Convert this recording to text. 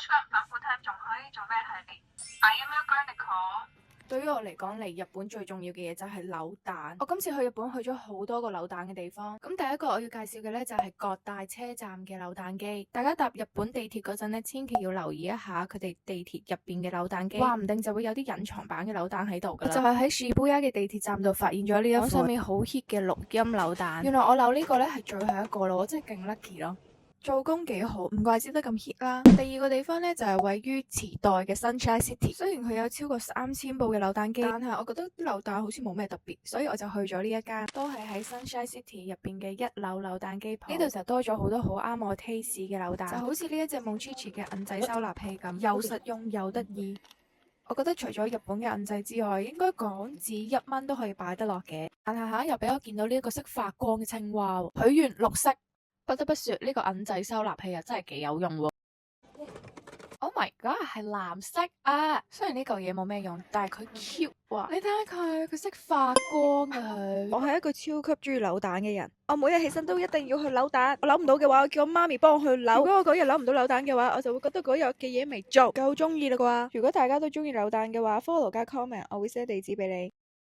shop 打 full time 仲可以做咩系列？I am your Garnico。對於我嚟講，嚟日本最重要嘅嘢就係扭蛋。我今次去日本去咗好多個扭蛋嘅地方。咁第一個我要介紹嘅呢，就係各大車站嘅扭蛋機。大家搭日本地鐵嗰陣呢，千祈要留意一下佢哋地鐵入邊嘅扭蛋機，話唔定就會有啲隱藏版嘅扭蛋喺度噶啦。就係喺Shibuya嘅地鐵站度發現咗呢一款上面好 hit 嘅錄音扭蛋。原來我扭呢個呢係最後一個咯，我真係勁 lucky 咯。做工幾好，唔怪之得咁 hit 啦。第二個地方呢，就係位於池袋嘅 Sunshine City。雖然佢有超過3000部嘅扭蛋機，但係我覺得扭蛋好似冇咩特別，所以我就去咗呢一間，都係喺 Sunshine City 入邊嘅一樓扭蛋機鋪。呢度就多咗好多好啱我 taste 嘅扭蛋，就好似呢一隻 Mochichi 嘅銀仔收納器咁，又實用又得意。我覺得除咗日本嘅銀仔之外，應該港紙1蚊都可以擺得落嘅。但係下又俾我見到呢一個識發光嘅青蛙，許願綠色。不得不說呢個銀仔收納器啊，真係幾有用喎。Oh my god， 係藍色啊！雖然呢嚿嘢冇咩用，但係佢 cute 喎。你睇下佢識發光啊佢。我係一個超級中意扭蛋嘅人，我每日起身都一定要去扭蛋。我扭唔到嘅話，我叫我媽咪幫我去扭。如果我嗰日扭唔到扭蛋嘅話，我就會覺得嗰日嘅嘢未做，夠中意啦啩。如果大家都中意扭蛋嘅話，follow 加 comment，我會寫地址俾你。